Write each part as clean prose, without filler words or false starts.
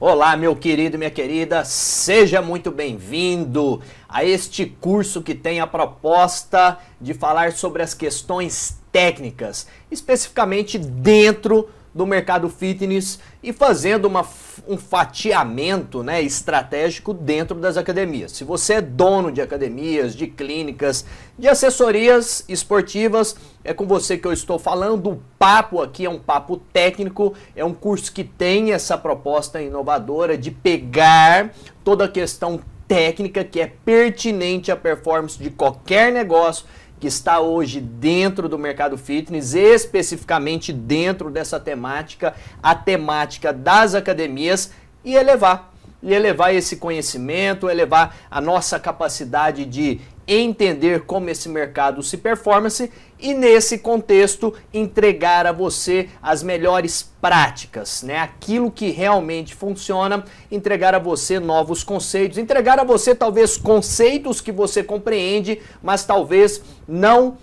Olá, meu querido e minha querida, seja muito bem-vindo a este curso que tem a proposta de falar sobre as questões técnicas, especificamente dentro do mercado fitness e fazendo um fatiamento, estratégico dentro das academias. Se você é dono de academias, de clínicas, de assessorias esportivas, é com você que eu estou falando. O papo aqui é um papo técnico, é um curso que tem essa proposta inovadora de pegar toda a questão técnica que é pertinente à performance de qualquer negócio que está hoje dentro do mercado fitness, especificamente dentro dessa temática, a temática das academias, e elevar esse conhecimento, elevar a nossa capacidade de entender como esse mercado se performance e, nesse contexto, entregar a você as melhores práticas, aquilo que realmente funciona, entregar a você novos conceitos, entregar a você talvez conceitos que você compreende, mas talvez não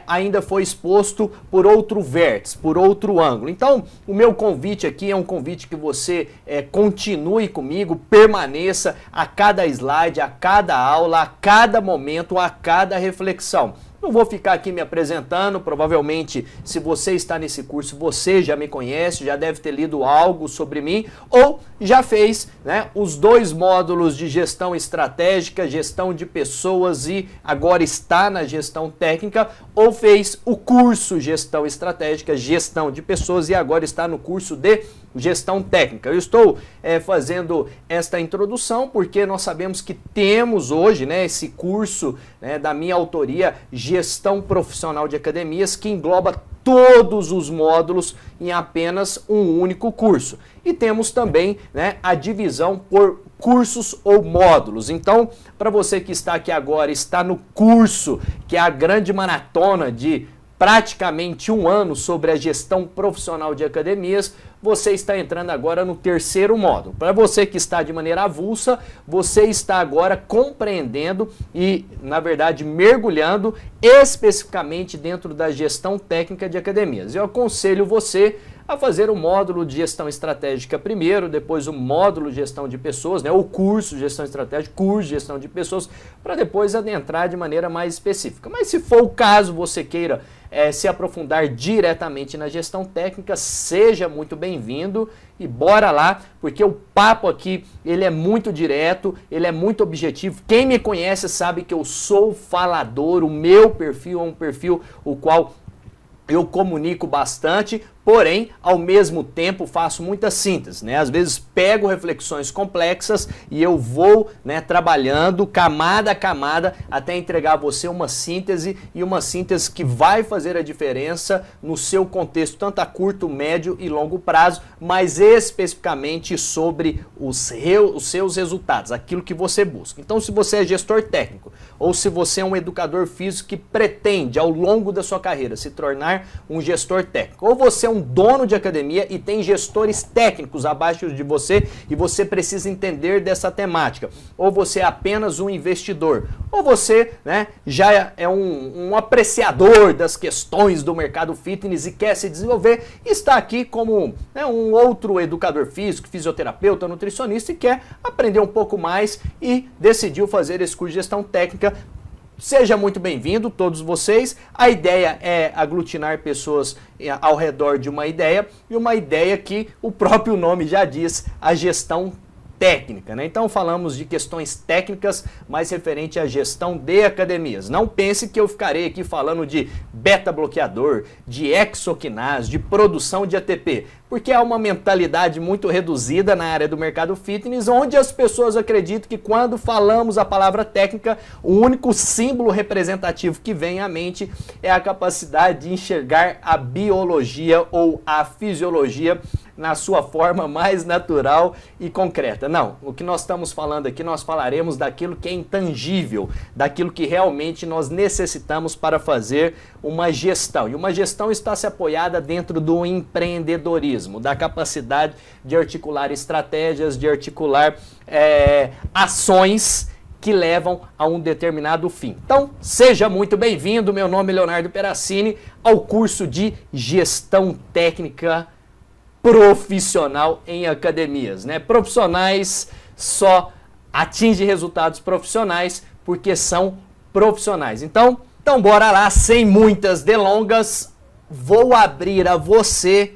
ainda foi exposto por outro vértice, por outro ângulo. Então, o meu convite aqui é um convite que você continue comigo, permaneça a cada slide, a cada aula, a cada momento, a cada reflexão. Não vou ficar aqui me apresentando, provavelmente se você está nesse curso, você já me conhece, já deve ter lido algo sobre mim ou já fez os 2 módulos de gestão estratégica, gestão de pessoas e agora está na gestão técnica, ou fez o curso gestão estratégica, gestão de pessoas e agora está no curso de gestão técnica. Eu estou fazendo esta introdução porque nós sabemos que temos hoje esse curso da minha autoria, Gestão Profissional de Academias, que engloba todos os módulos em apenas um único curso. E temos também a divisão por cursos ou módulos. Então, para você que está aqui agora, está no curso, que é a grande maratona de praticamente 1 ano sobre a gestão profissional de academias, você está entrando agora no 3º módulo. Para você que está de maneira avulsa, você está agora compreendendo e, na verdade, mergulhando especificamente dentro da gestão técnica de academias. Eu aconselho você a fazer o módulo de gestão estratégica primeiro, depois o módulo de gestão de pessoas, o curso de gestão estratégica, curso de gestão de pessoas, para depois adentrar de maneira mais específica. Mas se for o caso, você queira se aprofundar diretamente na gestão técnica, seja muito bem-vindo e bora lá, porque o papo aqui ele é muito direto, ele é muito objetivo. Quem me conhece sabe que eu sou falador, o meu perfil é um perfil o qual eu comunico bastante, porém, ao mesmo tempo, faço muita síntese, Às vezes pego reflexões complexas e eu vou, trabalhando camada a camada até entregar a você uma síntese e uma síntese que vai fazer a diferença no seu contexto, tanto a curto, médio e longo prazo, mas especificamente sobre os seus resultados, aquilo que você busca. Então, se você é gestor técnico ou se você é um educador físico que pretende, ao longo da sua carreira, se tornar um gestor técnico, ou você é um dono de academia e tem gestores técnicos abaixo de você e você precisa entender dessa temática, ou você é apenas um investidor, ou você já é um apreciador das questões do mercado fitness e quer se desenvolver, está aqui como um outro educador físico, fisioterapeuta, nutricionista e quer aprender um pouco mais e decidiu fazer esse curso de gestão técnica. Seja muito bem-vindo, todos vocês. A ideia é aglutinar pessoas ao redor de uma ideia, e uma ideia que o próprio nome já diz, a gestão técnica, Então falamos de questões técnicas, mais referente à gestão de academias. Não pense que eu ficarei aqui falando de beta-bloqueador, de exoquinase, de produção de ATP, porque há uma mentalidade muito reduzida na área do mercado fitness, onde as pessoas acreditam que quando falamos a palavra técnica, o único símbolo representativo que vem à mente é a capacidade de enxergar a biologia ou a fisiologia na sua forma mais natural e concreta. Não, o que nós estamos falando aqui, nós falaremos daquilo que é intangível, daquilo que realmente nós necessitamos para fazer uma gestão. E uma gestão está se apoiada dentro do empreendedorismo, da capacidade de articular estratégias, de articular ações que levam a um determinado fim. Então, seja muito bem-vindo, meu nome é Leonardo Perassini, ao curso de Gestão Técnica profissional em academias, né? Profissionais só atingem resultados profissionais porque são profissionais. Então bora lá, sem muitas delongas, vou abrir a você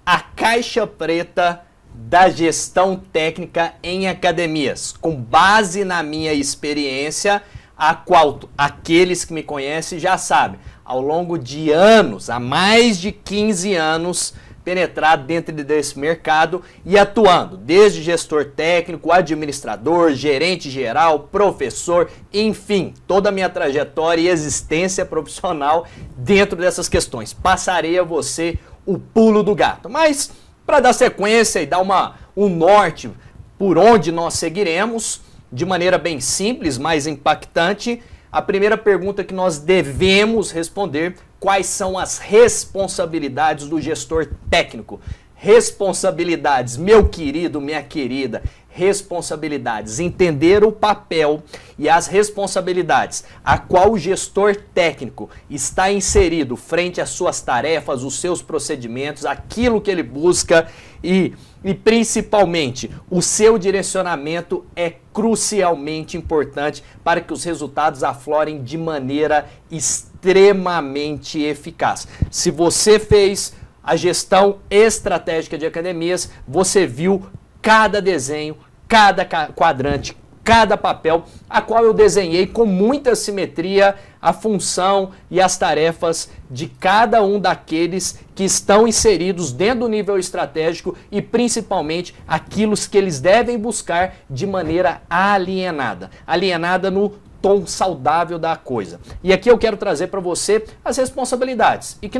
a caixa preta da gestão técnica em academias, com base na minha experiência, a qual aqueles que me conhecem já sabem, ao longo de anos, há mais de 15 anos, penetrado dentro desse mercado e atuando, desde gestor técnico, administrador, gerente geral, professor, enfim, toda a minha trajetória e existência profissional dentro dessas questões. Passarei a você o pulo do gato, mas para dar sequência e dar um norte por onde nós seguiremos, de maneira bem simples, mais impactante, a primeira pergunta que nós devemos responder: quais são as responsabilidades do gestor técnico? Responsabilidades, meu querido, minha querida, responsabilidades. Entender o papel e as responsabilidades a qual o gestor técnico está inserido frente às suas tarefas, os seus procedimentos, aquilo que ele busca e principalmente o seu direcionamento é crucialmente importante para que os resultados aflorem de maneira extremamente eficaz. Se você fez a gestão estratégica de academias, você viu cada desenho, cada quadrante, cada papel, a qual eu desenhei com muita simetria a função e as tarefas de cada um daqueles que estão inseridos dentro do nível estratégico e principalmente aquilo que eles devem buscar de maneira alienada. Alienada no tom saudável da coisa. E aqui eu quero trazer para você as responsabilidades. E que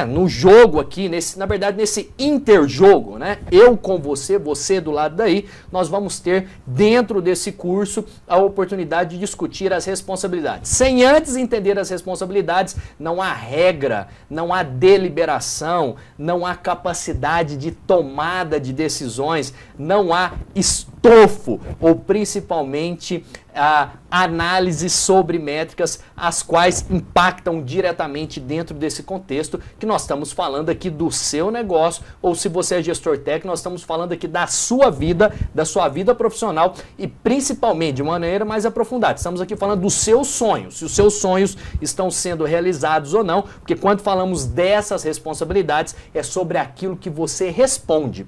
no jogo aqui, na verdade nesse interjogo, né? Eu com você, você do lado daí, nós vamos ter dentro desse curso a oportunidade de discutir as responsabilidades. Sem antes entender as responsabilidades, não há regra, não há deliberação, não há capacidade de tomada de decisões, não há estofo ou principalmente a análise sobre métricas, as quais impactam diretamente dentro desse contexto que nós estamos falando aqui do seu negócio, ou se você é gestor técnico, nós estamos falando aqui da sua vida profissional e principalmente de uma maneira mais aprofundada. Estamos aqui falando dos seus sonhos, se os seus sonhos estão sendo realizados ou não, porque quando falamos dessas responsabilidades, é sobre aquilo que você responde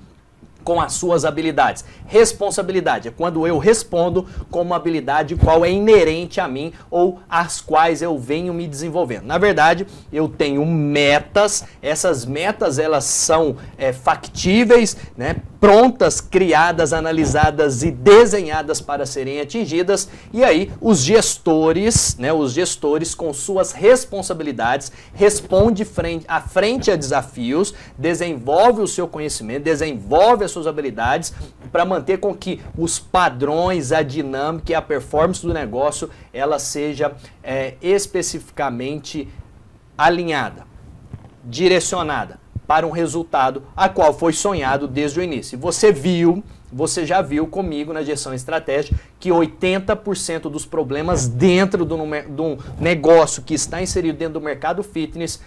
com as suas habilidades. Responsabilidade é quando eu respondo com uma habilidade qual é inerente a mim ou as quais eu venho me desenvolvendo. Na verdade, eu tenho metas, essas metas elas são factíveis, né? Prontas, criadas, analisadas e desenhadas para serem atingidas, e aí os gestores com suas responsabilidades respondem frente a desafios, desenvolve o seu conhecimento, desenvolve as suas habilidades para manter com que os padrões, a dinâmica e a performance do negócio ela seja especificamente alinhada, direcionada para um resultado a qual foi sonhado desde o início. Você já viu comigo na gestão estratégica que 80% dos problemas dentro de um negócio que está inserido dentro do mercado fitness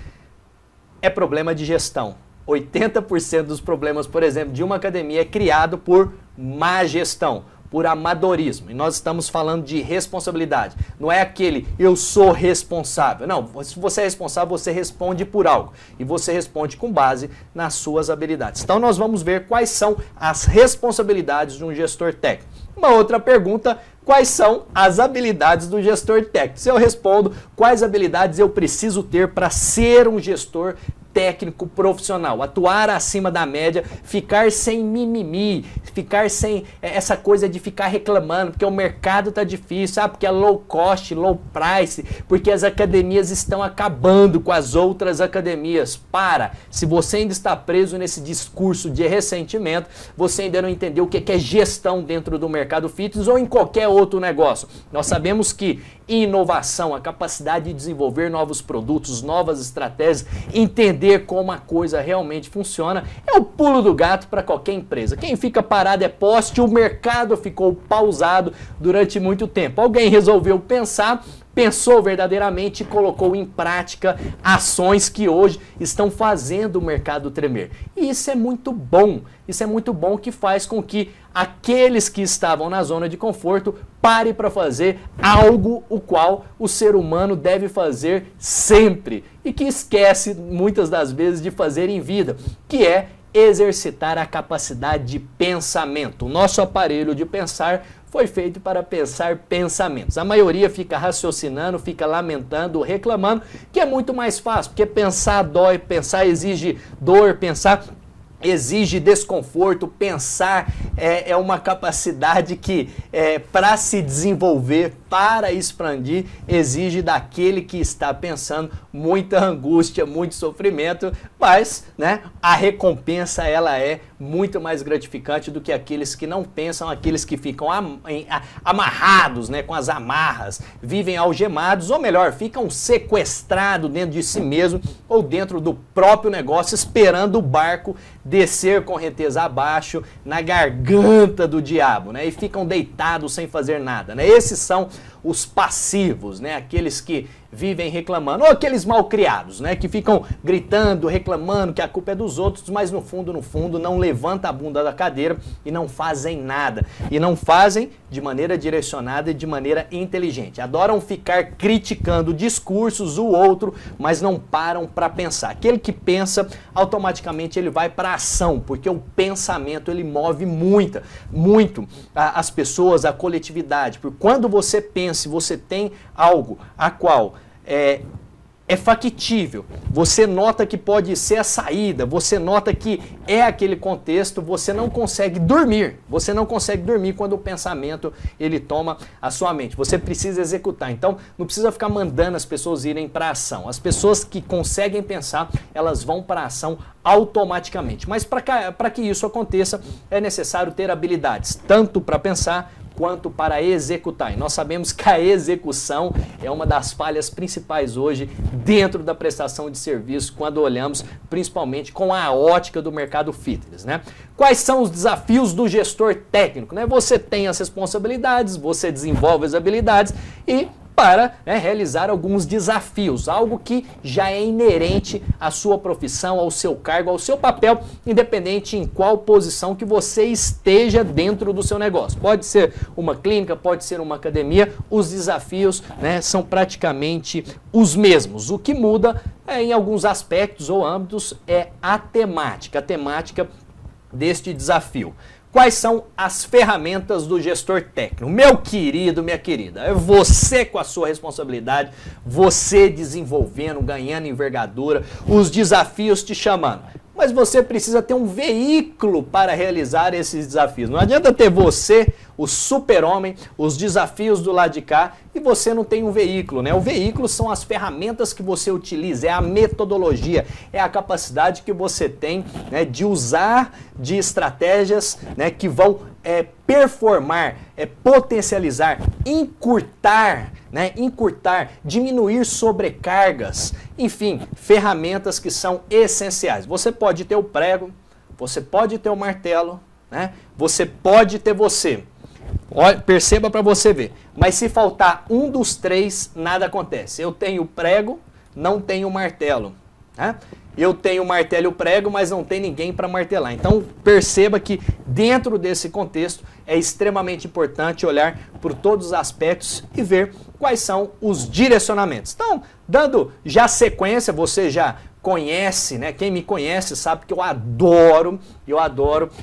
é problema de gestão. 80% dos problemas, por exemplo, de uma academia é criado por má gestão, por amadorismo. E nós estamos falando de responsabilidade. Não é aquele eu sou responsável. Não, se você é responsável, você responde por algo. E você responde com base nas suas habilidades. Então nós vamos ver quais são as responsabilidades de um gestor técnico. Uma outra pergunta: quais são as habilidades do gestor técnico? Se eu respondo quais habilidades eu preciso ter para ser um gestor técnico profissional, atuar acima da média, ficar sem mimimi, ficar sem essa coisa de ficar reclamando porque o mercado tá difícil, porque é low cost, low price, porque as academias estão acabando com as outras academias. Se você ainda está preso nesse discurso de ressentimento, você ainda não entendeu o que é gestão dentro do mercado fitness ou em qualquer outro negócio. Nós sabemos que inovação, a capacidade de desenvolver novos produtos, novas estratégias, entender como a coisa realmente funciona, é o pulo do gato para qualquer empresa. Quem fica parado é poste, o mercado ficou pausado durante muito tempo. Alguém resolveu pensar pensou verdadeiramente e colocou em prática ações que hoje estão fazendo o mercado tremer. E isso é muito bom. Isso é muito bom, que faz com que aqueles que estavam na zona de conforto parem para fazer algo o qual o ser humano deve fazer sempre e que esquece muitas das vezes de fazer em vida, que é exercitar a capacidade de pensamento. O nosso aparelho de pensar foi feito para pensar pensamentos. A maioria fica raciocinando, fica lamentando, reclamando, que é muito mais fácil, porque pensar dói, pensar exige dor, pensar exige desconforto, pensar é uma capacidade que, para se desenvolver, para expandir, exige daquele que está pensando muita angústia, muito sofrimento, mas, né, a recompensa ela é muito mais gratificante do que aqueles que não pensam, aqueles que ficam amarrados, né, com as amarras, vivem algemados, ou melhor, ficam sequestrados dentro de si mesmo ou dentro do próprio negócio, esperando o barco descer correnteza abaixo na garganta do diabo, né, e ficam deitados sem fazer nada, né? Esses são os passivos, né? Aqueles que vivem reclamando, ou aqueles malcriados, né? Que ficam gritando, reclamando que a culpa é dos outros, mas no fundo não levanta a bunda da cadeira e não fazem nada. E não fazem de maneira direcionada e de maneira inteligente. Adoram ficar criticando discursos, o outro, mas não param para pensar. Aquele que pensa, automaticamente ele vai para a ação, porque o pensamento ele move muito as pessoas, a coletividade. Porque quando você pensa, se você tem algo a qual é factível, você nota que pode ser a saída, você nota que é aquele contexto, você não consegue dormir quando o pensamento ele toma a sua mente, você precisa executar, então não precisa ficar mandando as pessoas irem para a ação, as pessoas que conseguem pensar, elas vão para a ação automaticamente, mas para que isso aconteça é necessário ter habilidades, tanto para pensar quanto para executar. E nós sabemos que a execução é uma das falhas principais hoje dentro da prestação de serviço, quando olhamos principalmente com a ótica do mercado fitness, né? Quais são os desafios do gestor técnico, né? Você tem as responsabilidades, você desenvolve as habilidades e para, né, realizar alguns desafios, algo que já é inerente à sua profissão, ao seu cargo, ao seu papel, independente em qual posição que você esteja dentro do seu negócio. Pode ser uma clínica, pode ser uma academia, os desafios, né, são praticamente os mesmos. O que muda em alguns aspectos ou âmbitos é a temática deste desafio. Quais são as ferramentas do gestor técnico? Meu querido, minha querida, é você com a sua responsabilidade, você desenvolvendo, ganhando envergadura, os desafios te chamando. Mas você precisa ter um veículo para realizar esses desafios. Não adianta ter você, o super-homem, os desafios do lado de cá e você não tem um veículo, né? O veículo são as ferramentas que você utiliza, é a metodologia, é a capacidade que você tem, né, de usar de estratégias, né, que vão performar, potencializar, encurtar, diminuir sobrecargas, enfim, ferramentas que são essenciais. Você pode ter o prego, você pode ter o martelo, né? Você pode ter você. Olha, perceba para você ver. Mas se faltar um dos três, nada acontece. Eu tenho o prego, não tenho o martelo, né? Eu tenho o martelo e o prego, mas não tem ninguém para martelar. Então perceba que dentro desse contexto é extremamente importante olhar por todos os aspectos e ver quais são os direcionamentos. Então, dando já sequência, você já conhece, né? Quem me conhece sabe que eu adoro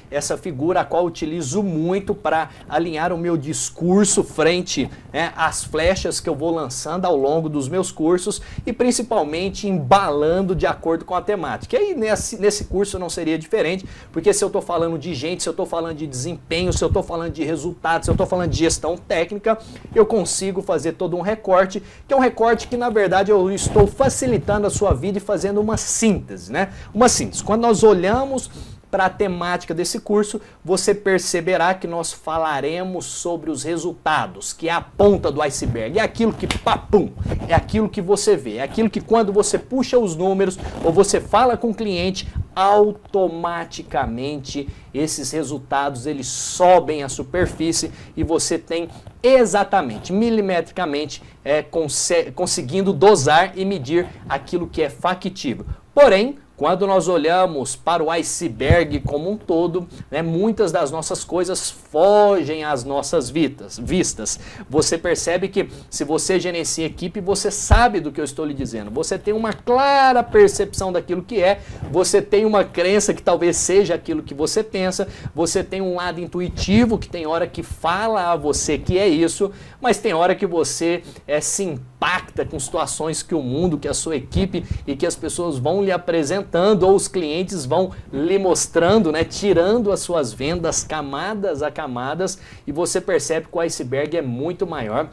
essa figura, a qual utilizo muito para alinhar o meu discurso frente, né, às flechas que eu vou lançando ao longo dos meus cursos e principalmente embalando de acordo com a temática. E aí nesse curso não seria diferente, porque se eu estou falando de gente, se eu estou falando de desempenho, se eu estou falando de resultados, se eu estou falando de gestão técnica, eu consigo fazer todo um recorte, que é um recorte que na verdade eu estou facilitando a sua vida e fazendo uma síntese, né? Uma síntese. Quando nós olhamos para a temática desse curso, você perceberá que nós falaremos sobre os resultados, que é a ponta do iceberg, é aquilo que, papum, é aquilo que você vê, é aquilo que quando você puxa os números ou você fala com o cliente, automaticamente esses resultados eles sobem à superfície e você tem exatamente, milimetricamente, conseguindo dosar e medir aquilo que é factível. Porém, quando nós olhamos para o iceberg como um todo, né, muitas das nossas coisas fogem às nossas vistas. Você percebe que se você gerencia equipe, você sabe do que eu estou lhe dizendo. Você tem uma clara percepção daquilo que é, você tem uma crença que talvez seja aquilo que você pensa, você tem um lado intuitivo que tem hora que fala a você que é isso, mas tem hora que você se impacta com situações que o mundo, que a sua equipe e que as pessoas vão lhe apresentando ou os clientes vão lhe mostrando, né, tirando as suas vendas camadas a camadas e você percebe que o iceberg é muito maior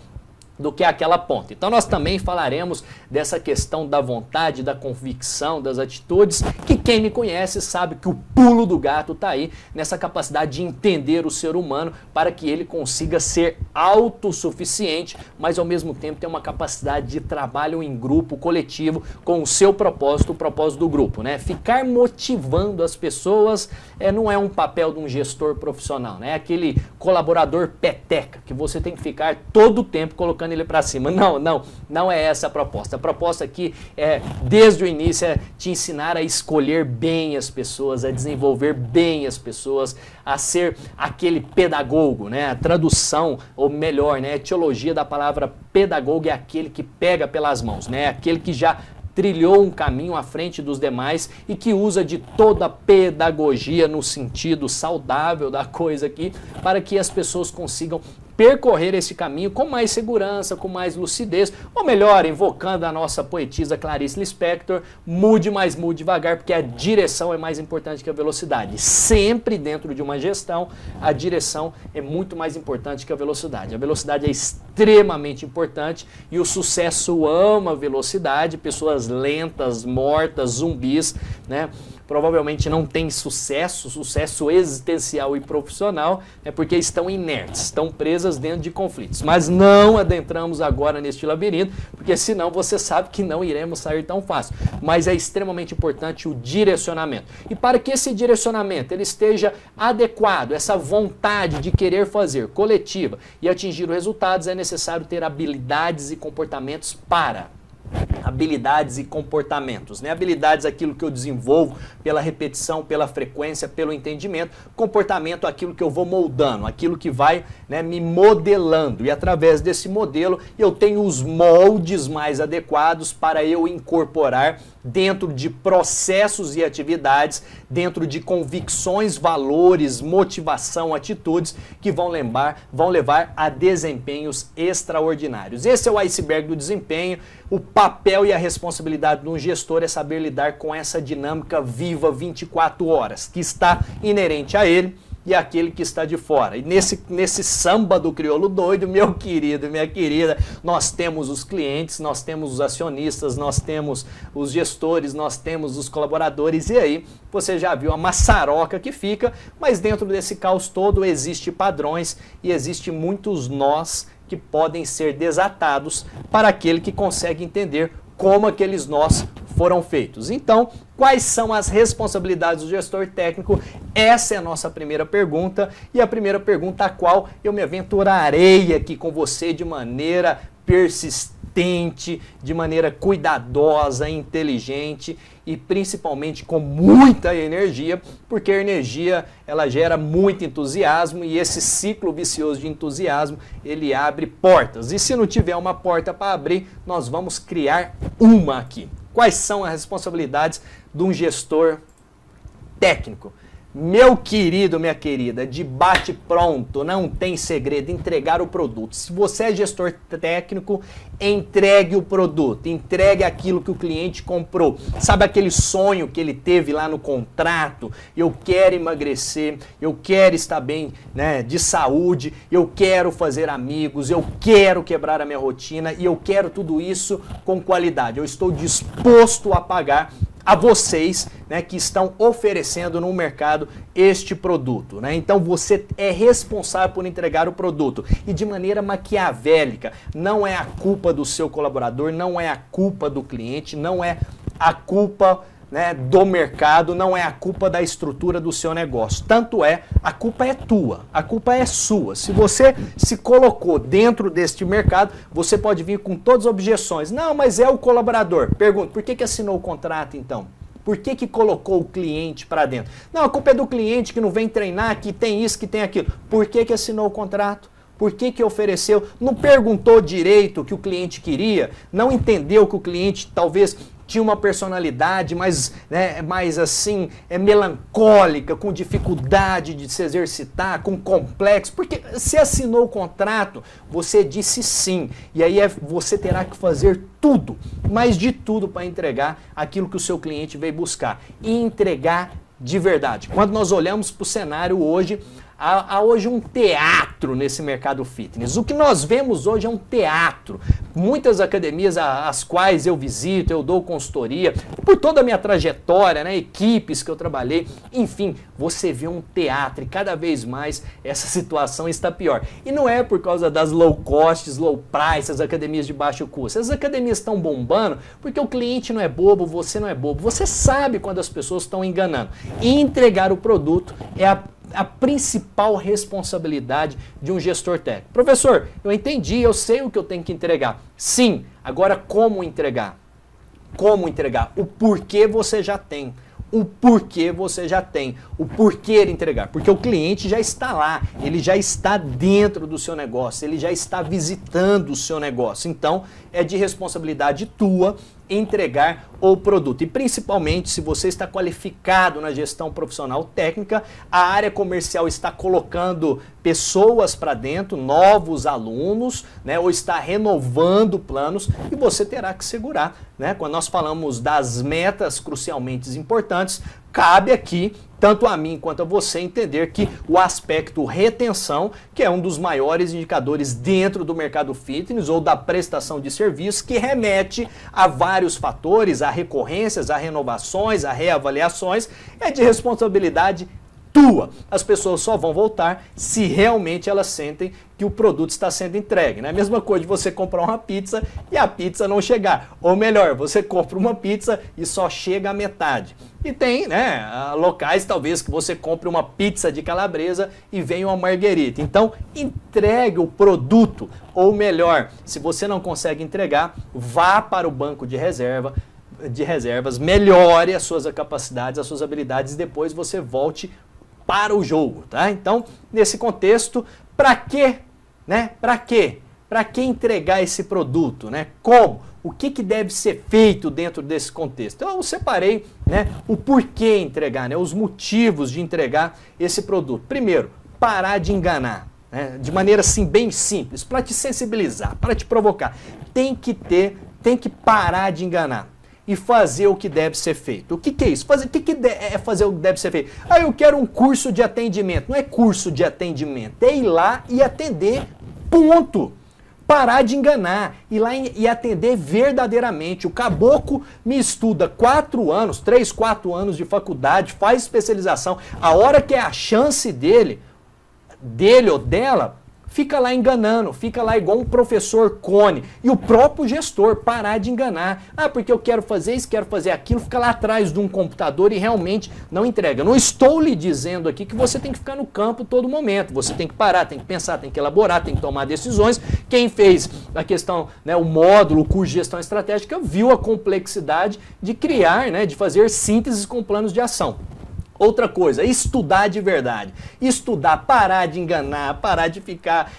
do que aquela ponta. Então nós também falaremos dessa questão da vontade, da convicção, das atitudes, que quem me conhece sabe que o pulo do gato está aí nessa capacidade de entender o ser humano para que ele consiga ser autossuficiente, mas ao mesmo tempo ter uma capacidade de trabalho em grupo, coletivo, com o seu propósito, o propósito do grupo, né? Ficar motivando as pessoas não é um papel de um gestor profissional, né? É aquele colaborador peteca que você tem que ficar todo o tempo colocando ele para cima. Não é essa a proposta. A proposta aqui desde o início, te ensinar a escolher bem as pessoas, a desenvolver bem as pessoas, a ser aquele pedagogo, né? A tradução, ou melhor, né? A etiologia da palavra pedagogo é aquele que pega pelas mãos, né? Aquele que já trilhou um caminho à frente dos demais e que usa de toda a pedagogia no sentido saudável da coisa aqui, para que as pessoas consigam percorrer esse caminho com mais segurança, com mais lucidez, ou melhor, invocando a nossa poetisa Clarice Lispector, mude, mas mude devagar, porque a direção é mais importante que a velocidade. Sempre dentro de uma gestão, a direção é muito mais importante que a velocidade. A velocidade é extremamente importante e o sucesso ama a velocidade, pessoas lentas, mortas, zumbis, né? Provavelmente não têm sucesso existencial e profissional, porque estão inertes, estão presas dentro de conflitos. Mas não adentramos agora neste labirinto, porque senão você sabe que não iremos sair tão fácil. Mas é extremamente importante o direcionamento. E para que esse direcionamento ele esteja adequado, essa vontade de querer fazer coletiva e atingir os resultados, é necessário ter habilidades e comportamentos habilidades e comportamentos, né? Habilidades, aquilo que eu desenvolvo pela repetição, pela frequência, pelo entendimento. Comportamento, aquilo que eu vou moldando, aquilo que vai, né, me modelando. E através desse modelo eu tenho os moldes mais adequados para eu incorporar dentro de processos e atividades, dentro de convicções, valores, motivação, atitudes que vão levar a desempenhos extraordinários. Esse é o iceberg do desempenho. O papel e a responsabilidade de um gestor é saber lidar com essa dinâmica viva 24 horas, que está inerente a ele e aquele que está de fora. E nesse samba do crioulo doido, meu querido e minha querida, nós temos os clientes, nós temos os acionistas, nós temos os gestores, nós temos os colaboradores, e aí você já viu a maçaroca que fica, mas dentro desse caos todo existe padrões e existe muitos nós que podem ser desatados para aquele que consegue entender como aqueles nós foram feitos. Então, quais são as responsabilidades do gestor técnico? Essa é a nossa primeira pergunta e a primeira pergunta a qual eu me aventurarei aqui com você de maneira persistente, de maneira cuidadosa, inteligente e principalmente com muita energia, porque a energia ela gera muito entusiasmo e esse ciclo vicioso de entusiasmo ele abre portas. E se não tiver uma porta para abrir, nós vamos criar uma aqui. Quais são as responsabilidades de um gestor técnico? Meu querido, minha querida, de bate pronto, não tem segredo, entregar o produto. Se você é gestor técnico, entregue o produto, entregue aquilo que o cliente comprou. Sabe aquele sonho que ele teve lá no contrato? Eu quero emagrecer, eu quero estar bem, né, de saúde, eu quero fazer amigos, eu quero quebrar a minha rotina e eu quero tudo isso com qualidade. Eu estou disposto a pagar a vocês, né, que estão oferecendo no mercado este produto, né? Então você é responsável por entregar o produto e de maneira maquiavélica. Não é a culpa do seu colaborador, não é a culpa do cliente, não é a culpa né, do mercado, não é a culpa da estrutura do seu negócio. Tanto é, a culpa é tua, a culpa é sua. Se você se colocou dentro deste mercado, você pode vir com todas as objeções. Não, mas é o colaborador. Pergunta, por que assinou o contrato então? Por que colocou o cliente para dentro? Não, a culpa é do cliente que não vem treinar, que tem isso, que tem aquilo. Por que assinou o contrato? Por que ofereceu? Não perguntou direito o que o cliente queria? Não entendeu que o cliente talvez tinha uma personalidade mais, né, mais assim, melancólica, com dificuldade de se exercitar, com complexo? Porque se assinou o contrato, você disse sim. E aí você terá que fazer tudo, mas de tudo para entregar aquilo que o seu cliente veio buscar. E entregar de verdade. Quando nós olhamos para o cenário hoje, há hoje um teatro nesse mercado fitness. O que nós vemos hoje é um teatro. Muitas academias às quais eu visito, eu dou consultoria, por toda a minha trajetória, né, equipes que eu trabalhei, enfim, você vê um teatro e cada vez mais essa situação está pior. E não é por causa das low costs, low price, as academias de baixo custo. As academias estão bombando porque o cliente não é bobo, você não é bobo. Você sabe quando as pessoas estão enganando. E entregar o produto é a principal responsabilidade de um gestor técnico. Professor, eu entendi, eu sei o que eu tenho que entregar. Sim, agora como entregar? Como entregar? O porquê você já tem. O porquê você já tem, o porquê entregar, porque o cliente já está lá, ele já está dentro do seu negócio, ele já está visitando o seu negócio, então é de responsabilidade tua entregar o produto. E principalmente se você está qualificado na gestão profissional técnica, a área comercial está colocando pessoas para dentro, novos alunos, né, ou está renovando planos e você terá que segurar, né? Quando nós falamos das metas crucialmente importantes, cabe aqui tanto a mim quanto a você entender que o aspecto retenção, que é um dos maiores indicadores dentro do mercado fitness ou da prestação de serviço, que remete a vários fatores, a recorrências, a renovações, a reavaliações, é de responsabilidade tua. As pessoas só vão voltar se realmente elas sentem que o produto está sendo entregue. Né? A mesma coisa de você comprar uma pizza e a pizza não chegar. Ou melhor, você compra uma pizza e só chega a metade. E tem, né, locais talvez que você compre uma pizza de calabresa e venha uma marguerita. Então, entregue o produto. Ou melhor, se você não consegue entregar, vá para o banco de reservas, melhore as suas capacidades, as suas habilidades e depois você volte para o jogo, tá? Então, nesse contexto, para quê? Né? Para quê? Para que entregar esse produto, né? Como? O que deve ser feito dentro desse contexto? Então, eu separei, né, o porquê entregar, né, os motivos de entregar esse produto. Primeiro, parar de enganar, né, de maneira assim bem simples, para te sensibilizar, para te provocar. Tem que parar de enganar e fazer o que deve ser feito. O que é isso? O que é fazer o que deve ser feito? Ah, eu quero um curso de atendimento. Não é curso de atendimento, é ir lá e atender, ponto. Parar de enganar, ir lá e atender verdadeiramente. O caboclo me estuda 3, 4 anos de faculdade, faz especialização. A hora que é a chance dele ou dela, fica lá enganando, fica lá igual um professor Cone. E o próprio gestor parar de enganar. Ah, porque eu quero fazer isso, quero fazer aquilo, fica lá atrás de um computador e realmente não entrega. Não estou lhe dizendo aqui que você tem que ficar no campo todo momento. Você tem que parar, tem que pensar, tem que elaborar, tem que tomar decisões. Quem fez a questão, né, o módulo, o curso de gestão estratégica, viu a complexidade de criar, né, de fazer sínteses com planos de ação. Outra coisa, estudar de verdade. Estudar, parar de enganar, parar de ficar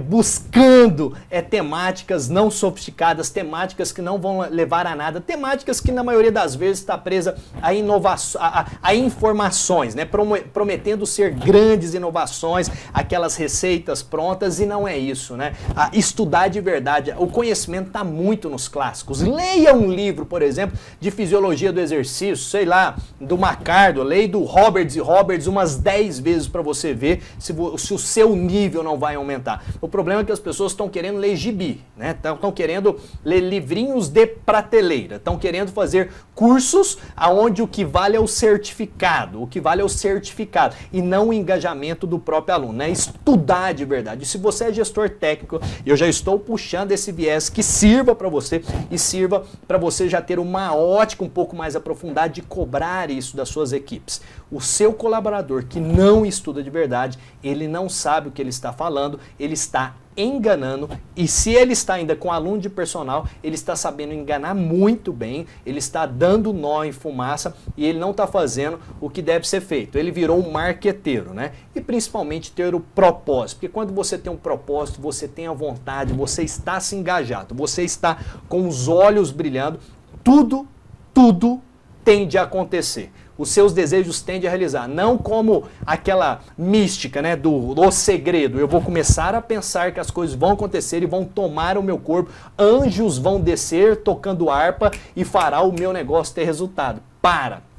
buscando temáticas não sofisticadas, temáticas que não vão levar a nada, temáticas que na maioria das vezes está presa a informações, né? Prometendo ser grandes inovações, aquelas receitas prontas, e não é isso, né? Estudar de verdade. O conhecimento está muito nos clássicos. Leia um livro, por exemplo, de fisiologia do exercício, sei lá, do McCarthy, Ricardo, lei do Roberts e Roberts umas 10 vezes para você ver se o seu nível não vai aumentar. O problema é que as pessoas estão querendo ler gibi, né? Estão querendo ler livrinhos de prateleira, estão querendo fazer cursos onde o que vale é o certificado, e não o engajamento do próprio aluno, né? Estudar de verdade. E se você é gestor técnico, eu já estou puxando esse viés que sirva para você e sirva para você já ter uma ótica um pouco mais aprofundada de cobrar isso das suas equipes. O seu colaborador que não estuda de verdade, ele não sabe o que ele está falando, ele está enganando, e se ele está ainda com aluno de personal, ele está sabendo enganar muito bem, ele está dando nó em fumaça e ele não está fazendo o que deve ser feito. Ele virou um marqueteiro, né? E principalmente ter o propósito, porque quando você tem um propósito, você tem a vontade, você está se engajado, você está com os olhos brilhando, tudo tende a acontecer. Os seus desejos tendem a realizar, não como aquela mística, né, do segredo. Eu vou começar a pensar que as coisas vão acontecer e vão tomar o meu corpo, anjos vão descer tocando harpa e fará o meu negócio ter resultado.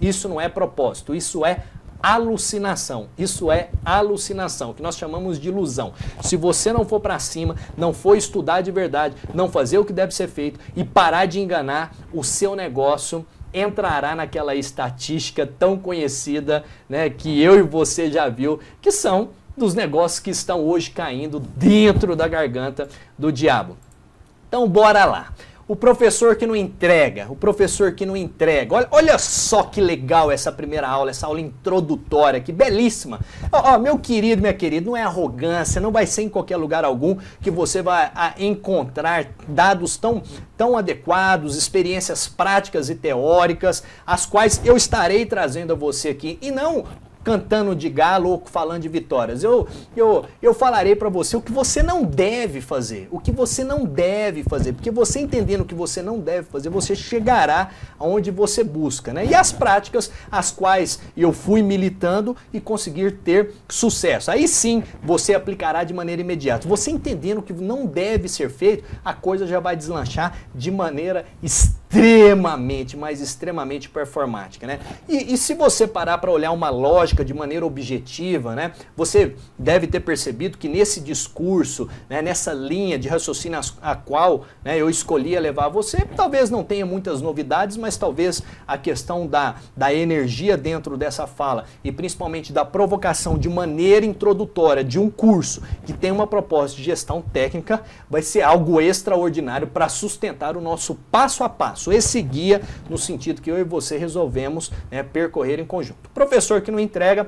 Isso não é propósito, isso é alucinação. Isso é alucinação, que nós chamamos de ilusão. Se você não for para cima, não for estudar de verdade, não fazer o que deve ser feito e parar de enganar, o seu negócio entrará naquela estatística tão conhecida, né, que eu e você já viu, que são dos negócios que estão hoje caindo dentro da garganta do diabo. Então bora lá. O professor que não entrega, Olha só que legal essa primeira aula, essa aula introdutória, que belíssima. Meu querido, minha querida, não é arrogância, não vai ser em qualquer lugar algum que você vai encontrar dados tão adequados, experiências práticas e teóricas, as quais eu estarei trazendo a você aqui, e não cantando de galo ou falando de vitórias. Eu falarei para você o que você não deve fazer, porque você entendendo o que você não deve fazer, você chegará aonde você busca, né? E as práticas, as quais eu fui militando e conseguir ter sucesso. Aí sim, você aplicará de maneira imediata. Você entendendo o que não deve ser feito, a coisa já vai deslanchar de maneira extremamente performática, né? E se você parar para olhar uma lógica de maneira objetiva, né? Você deve ter percebido que nesse discurso, né, nessa linha de raciocínio a qual, né, eu escolhi levar você, talvez não tenha muitas novidades, mas talvez a questão da energia dentro dessa fala e principalmente da provocação de maneira introdutória de um curso que tem uma proposta de gestão técnica vai ser algo extraordinário para sustentar o nosso passo a passo, esse guia no sentido que eu e você resolvemos, né, percorrer em conjunto. O professor que não entrega,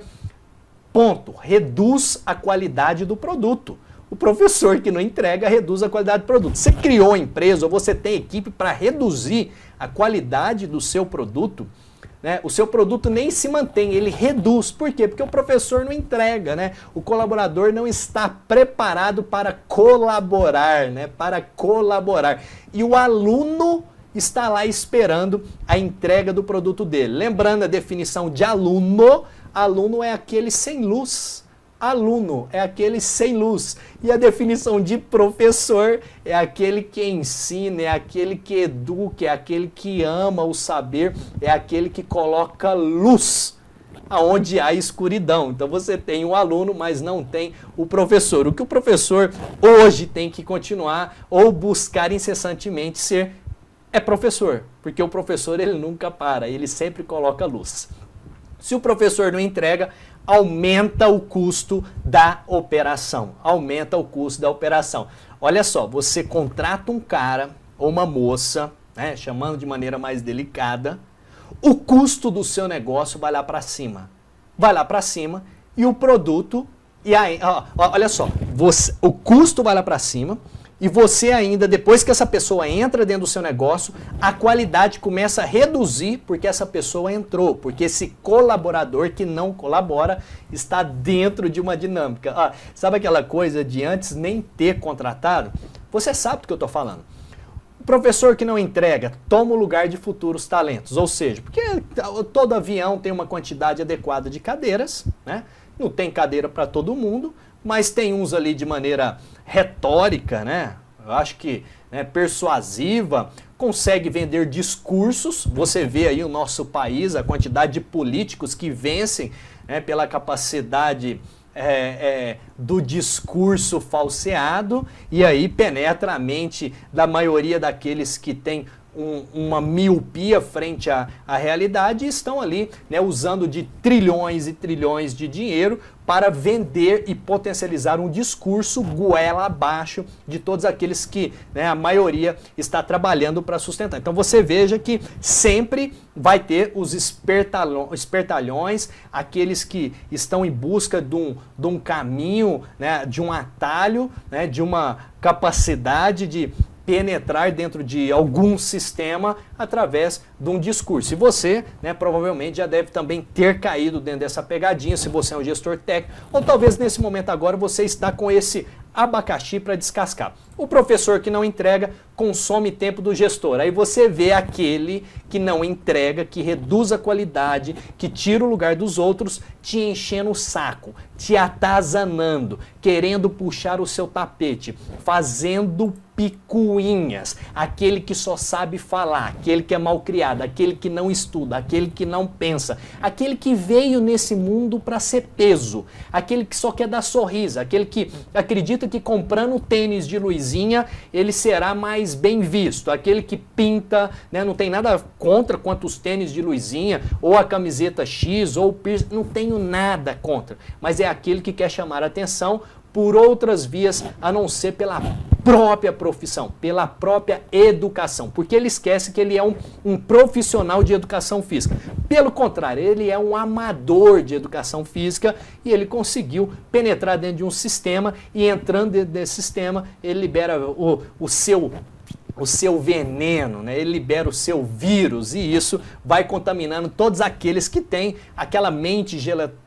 ponto, reduz a qualidade do produto. O professor que não entrega reduz a qualidade do produto. Você criou a empresa ou você tem equipe para reduzir a qualidade do seu produto, né? O seu produto nem se mantém, ele reduz. Por quê? Porque o professor não entrega, né? O colaborador não está preparado para colaborar, né? Para colaborar. E o aluno está lá esperando a entrega do produto dele. Lembrando a definição de aluno, aluno é aquele sem luz. Aluno é aquele sem luz. E a definição de professor é aquele que ensina, é aquele que educa, é aquele que ama o saber, é aquele que coloca luz aonde há escuridão. Então você tem o aluno, mas não tem o professor. O que o professor hoje tem que continuar ou buscar incessantemente ser é professor, porque o professor ele nunca para, ele sempre coloca luz. Se o professor não entrega, aumenta o custo da operação. Olha só, você contrata um cara ou uma moça, né, chamando de maneira mais delicada, o custo do seu negócio vai lá para cima. E o produto, e aí, olha só, o custo vai lá para cima. E você ainda, depois que essa pessoa entra dentro do seu negócio, a qualidade começa a reduzir porque essa pessoa entrou, porque esse colaborador que não colabora está dentro de uma dinâmica. Sabe aquela coisa de antes nem ter contratado? Você sabe do que eu estou falando. O professor que não entrega toma o lugar de futuros talentos, ou seja, porque todo avião tem uma quantidade adequada de cadeiras, né? Não tem cadeira para todo mundo, mas tem uns ali de maneira retórica, né? Eu acho que né, persuasiva, consegue vender discursos. Você vê aí o nosso país, a quantidade de políticos que vencem, né, pela capacidade do discurso falseado, e aí penetra a mente da maioria daqueles que têm uma miopia frente à realidade e estão ali, né, usando de trilhões e trilhões de dinheiro para vender e potencializar um discurso goela abaixo de todos aqueles que, né, a maioria está trabalhando para sustentar. Então você veja que sempre vai ter os espertalhões, aqueles que estão em busca de um caminho, né, de um atalho, né, de uma capacidade de penetrar dentro de algum sistema através de um discurso. E você, né, provavelmente já deve também ter caído dentro dessa pegadinha, se você é um gestor técnico, ou talvez nesse momento agora você está com esse abacaxi para descascar. O professor que não entrega consome tempo do gestor. Aí você vê aquele que não entrega, que reduz a qualidade, que tira o lugar dos outros, te enchendo o saco, te atazanando, querendo puxar o seu tapete, fazendo picuinhas. Aquele que só sabe falar, aquele que é mal criado, aquele que não estuda, aquele que não pensa, aquele que veio nesse mundo para ser peso, aquele que só quer dar sorriso, aquele que acredita que comprando o tênis de Luizinha ele será mais bem visto, aquele que pinta, né, não tem nada contra quanto os tênis de Luizinha, ou a camiseta X, ou o piercing, não tenho nada contra, mas é aquele que quer chamar a atenção por outras vias a não ser pela própria profissão, pela própria educação, porque ele esquece que ele é um profissional de educação física. Pelo contrário, ele é um amador de educação física e ele conseguiu penetrar dentro de um sistema e entrando dentro desse sistema, ele libera o seu veneno, né? Ele libera o seu vírus e isso vai contaminando todos aqueles que têm aquela mente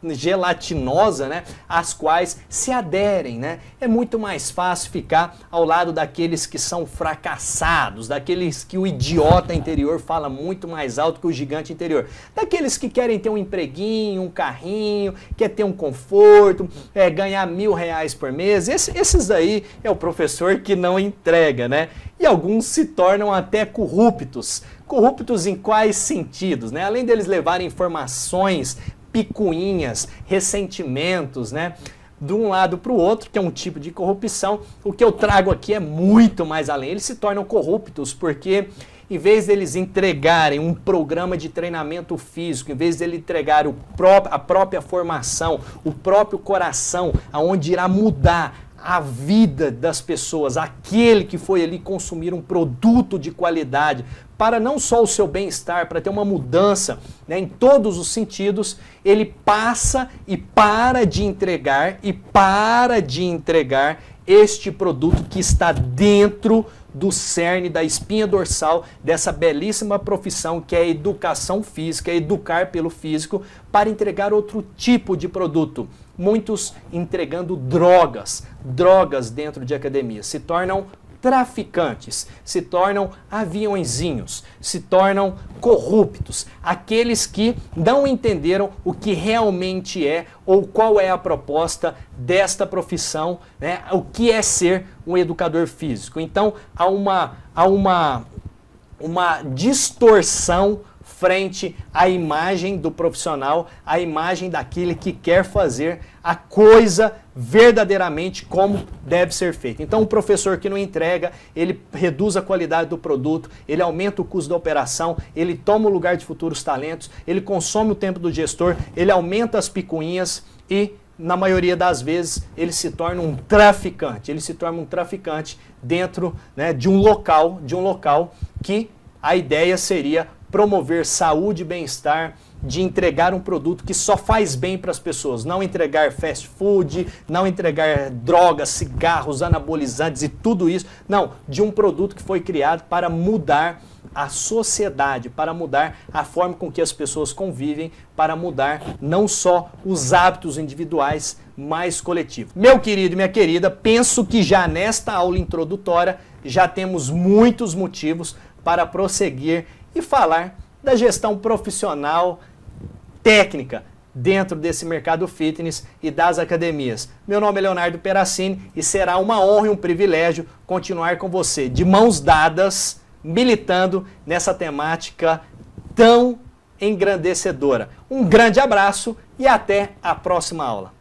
gelatinosa, né? Às quais se aderem, né? É muito mais fácil ficar ao lado daqueles que são fracassados, daqueles que o idiota interior fala muito mais alto que o gigante interior, daqueles que querem ter um empreguinho, um carrinho, quer ter um conforto, ganhar R$1.000 por mês. Esses aí é o professor que não entrega, né? E alguns se tornam até corruptos. Corruptos em quais sentidos, né? Além deles levarem informações, picuinhas, ressentimentos, né, de um lado para o outro, que é um tipo de corrupção, o que eu trago aqui é muito mais além. Eles se tornam corruptos porque, em vez deles entregarem um programa de treinamento físico, em vez deles entregarem a própria formação, o próprio coração, aonde irá mudar a vida das pessoas, aquele que foi ali consumir um produto de qualidade para não só o seu bem-estar, para ter uma mudança, né, em todos os sentidos, ele passa e para de entregar este produto que está dentro do cerne, da espinha dorsal dessa belíssima profissão que é a educação física, educar pelo físico, para entregar outro tipo de produto. Muitos entregando drogas dentro de academia, se tornam traficantes, se tornam aviõezinhos, se tornam corruptos, aqueles que não entenderam o que realmente é ou qual é a proposta desta profissão, né, o que é ser um educador físico. Então há uma distorção frente à imagem do profissional, à imagem daquele que quer fazer a coisa verdadeiramente como deve ser feita. Então o professor que não entrega, ele reduz a qualidade do produto, ele aumenta o custo da operação, ele toma o lugar de futuros talentos, ele consome o tempo do gestor, ele aumenta as picuinhas e, na maioria das vezes, ele se torna um traficante. Ele se torna um traficante dentro, né, de um local que a ideia seria promover saúde e bem-estar, de entregar um produto que só faz bem para as pessoas, não entregar fast food, não entregar drogas, cigarros, anabolizantes e tudo isso, não, de um produto que foi criado para mudar a sociedade, para mudar a forma com que as pessoas convivem, para mudar não só os hábitos individuais, mas coletivos. Meu querido e minha querida, penso que já nesta aula introdutória já temos muitos motivos para prosseguir e falar da gestão profissional técnica, dentro desse mercado fitness e das academias. Meu nome é Leonardo Peracini e será uma honra e um privilégio continuar com você, de mãos dadas, militando nessa temática tão engrandecedora. Um grande abraço e até a próxima aula.